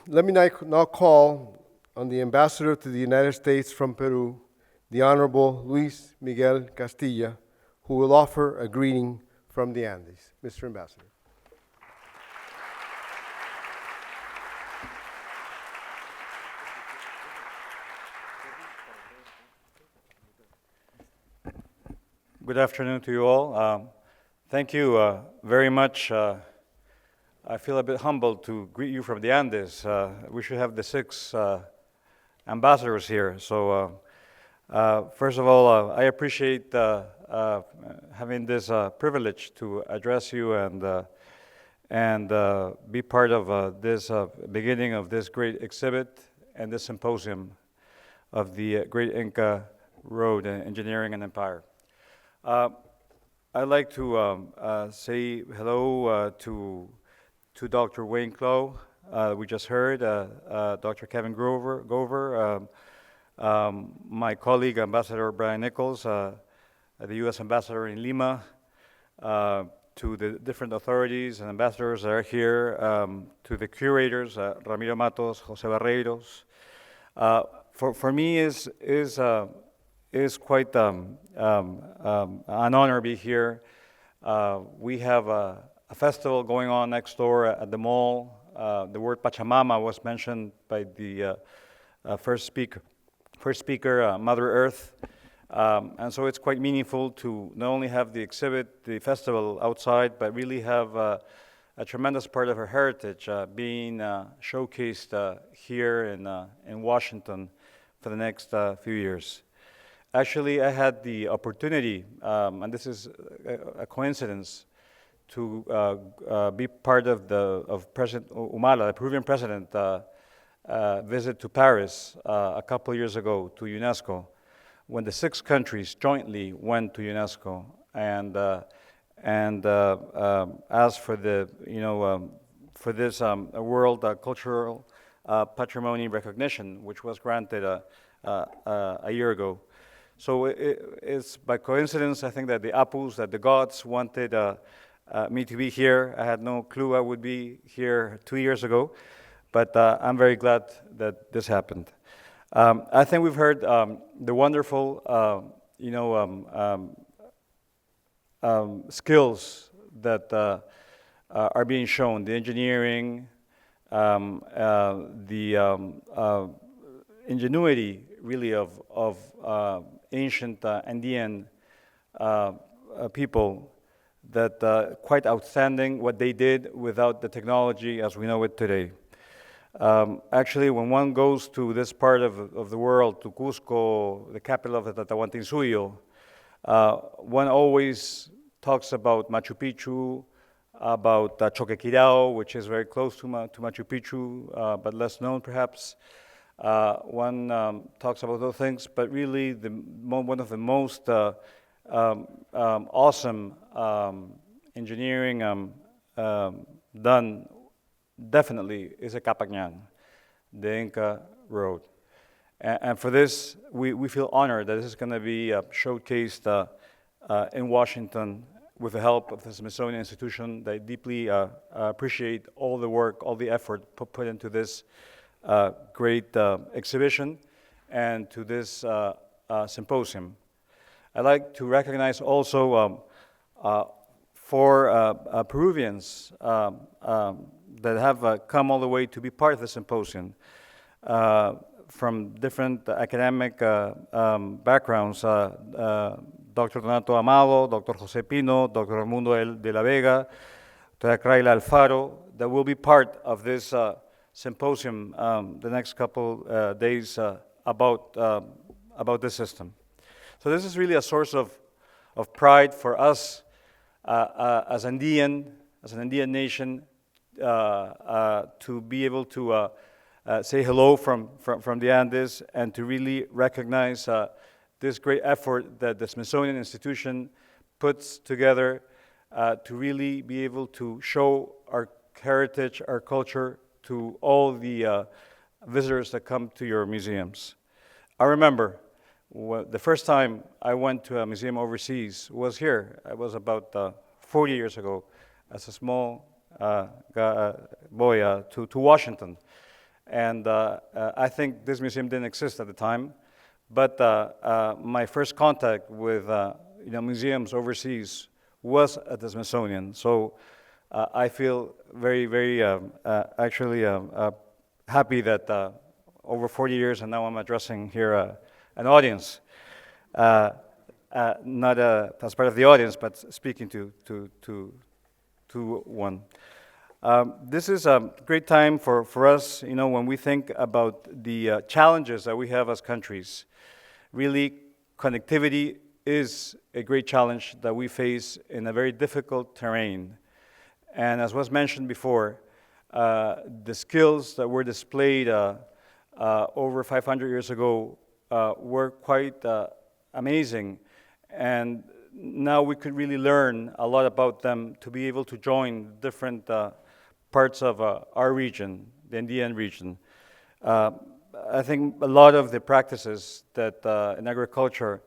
Let me now call on the Ambassador to the United States from Peru, the Honorable Luis Miguel Castilla, who will offer a greeting from the Andes. Mr. Ambassador. Good afternoon to you all. Thank you very much. I feel a bit humbled to greet you from the Andes. We should have the 6 ambassadors here. So first of all, I appreciate having this privilege to address you and be part of this beginning of this great exhibit and this symposium of the Great Inka Road, Engineering and Empire. I'd like to say hello to Dr. Wayne Clow, we just heard, Dr. Kevin Gover, my colleague, Ambassador Brian Nichols, the U.S. Ambassador in Lima, to the different authorities and ambassadors that are here, to the curators, Ramiro Matos, Jose Barreiros. For me, is quite an honor to be here. We have a festival going on next door at the mall. The word Pachamama was mentioned by the first speaker, Mother Earth. And so it's quite meaningful to not only have the exhibit, the festival outside, but really have a tremendous part of her heritage being showcased here in Washington for the next few years. Actually, I had the opportunity, and this is a coincidence, to be part of President Humala, the Peruvian president, visit to Paris a couple of years ago to UNESCO, when the 6 countries jointly went to UNESCO and asked for the for this World Cultural Patrimony recognition, which was granted a year ago. So it's by coincidence, I think, that the Apus, that the gods wanted me to be here. I had no clue I would be here 2 years ago, but I'm very glad that this happened. I think we've heard the wonderful, skills that are being shown, the engineering, the ingenuity, really, of ancient Andean people, that quite outstanding what they did without the technology as we know it today. Actually, when one goes to this part of the world, to Cusco, the capital of the Tawantinsuyu, one always talks about Machu Picchu, about Choquequirao, which is very close to Machu Picchu, but less known perhaps. One talks about those things, but really one of the most awesome engineering done definitely is a Capagnan, the Inka Road. And for this, we feel honored that this is going to be showcased in Washington with the help of the Smithsonian Institution. They deeply appreciate all the work, all the effort put into this great exhibition and to this symposium. I'd like to recognize also 4 Peruvians that have come all the way to be part of the symposium from different academic backgrounds. Dr. Donato Amado, Dr. Jose Pino, Dr. Raimundo de la Vega, Dr. Kraila Alfaro, that will be part of this symposium the next couple days about this system. So this is really a source of pride for us as an Andean nation, to be able to say hello from the Andes and to really recognize this great effort that the Smithsonian Institution puts together to really be able to show our heritage, our culture to all the visitors that come to your museums. I remember the first time I went to a museum overseas was here. It was about 40 years ago as a small boy to Washington. And I think this museum didn't exist at the time. But my first contact with museums overseas was at the Smithsonian. So I feel very, very actually happy that over 40 years and now I'm addressing here an audience. Not as part of the audience, but speaking to one. This is a great time for us, when we think about the challenges that we have as countries. Really, connectivity is a great challenge that we face in a very difficult terrain. And as was mentioned before, the skills that were displayed over 500 years ago were quite amazing. And now we could really learn a lot about them to be able to join different parts of our region, the Andean region. I think a lot of the practices that in agriculture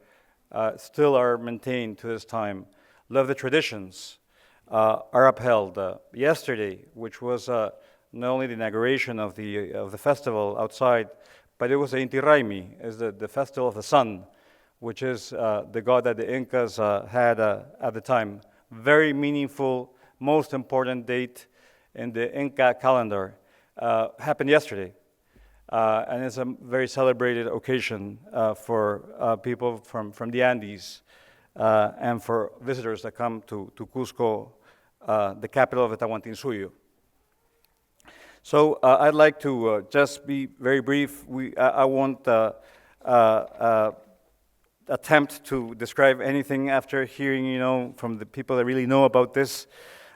still are maintained to this time. A lot of the traditions are upheld. Yesterday, which was not only the inauguration of the festival outside, but it was the Inti Raymi, is the festival of the sun, which is the god that the Incas had at the time. Very meaningful, most important date in the Inca calendar. Happened yesterday. And it's a very celebrated occasion for people from the Andes and for visitors that come to Cusco, the capital of the Tawantinsuyu. So I'd like to just be very brief. I won't attempt to describe anything after hearing, from the people that really know about this.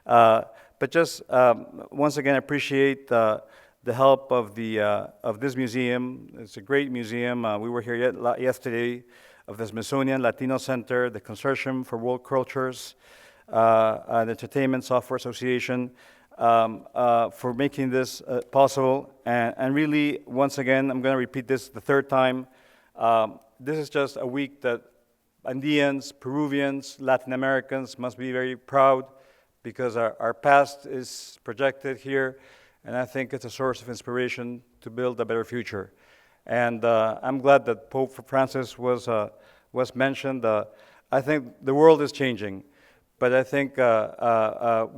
But just once again appreciate the help of this museum. It's a great museum. We were here yesterday of the Smithsonian Latino Center, the Consortium for World Cultures, the Entertainment Software Association, for making this possible. And really, once again, I'm going to repeat this the third time. This is just a week that Andeans, Peruvians, Latin Americans must be very proud because our past is projected here, and I think it's a source of inspiration to build a better future. And I'm glad that Pope Francis was mentioned. I think the world is changing, but I think our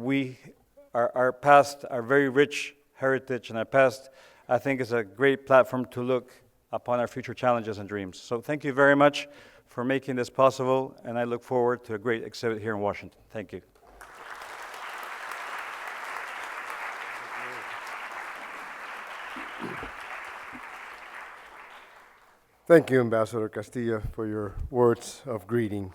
past, our very rich heritage and our past, I think is a great platform to look upon our future challenges and dreams. So thank you very much for making this possible, and I look forward to a great exhibit here in Washington. Thank you. Thank you, Ambassador Castilla, for your words of greeting.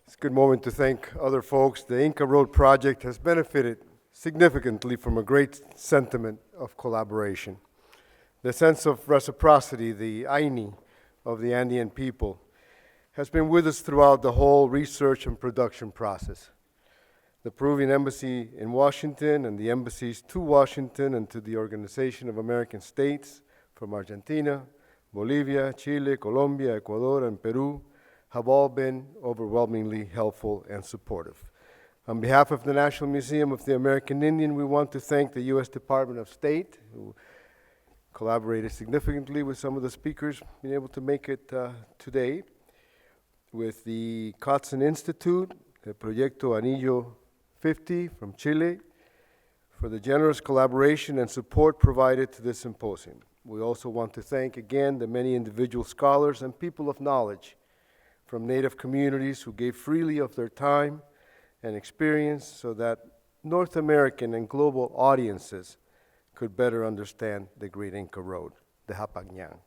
It's a good moment to thank other folks. The Inka Road project has benefited significantly from a great sentiment of collaboration. The sense of reciprocity, the Aini of the Andean people, has been with us throughout the whole research and production process. The Peruvian Embassy in Washington and the embassies to Washington and to the Organization of American States from Argentina, Bolivia, Chile, Colombia, Ecuador, and Peru have all been overwhelmingly helpful and supportive. On behalf of the National Museum of the American Indian, we want to thank the U.S. Department of State, who collaborated significantly with some of the speakers being able to make it today, with the Kotzen Institute, the Proyecto Anillo 50 from Chile, for the generous collaboration and support provided to this symposium. We also want to thank again the many individual scholars and people of knowledge from Native communities who gave freely of their time and experience so that North American and global audiences could better understand the Great Inka Road, the Hapagñan.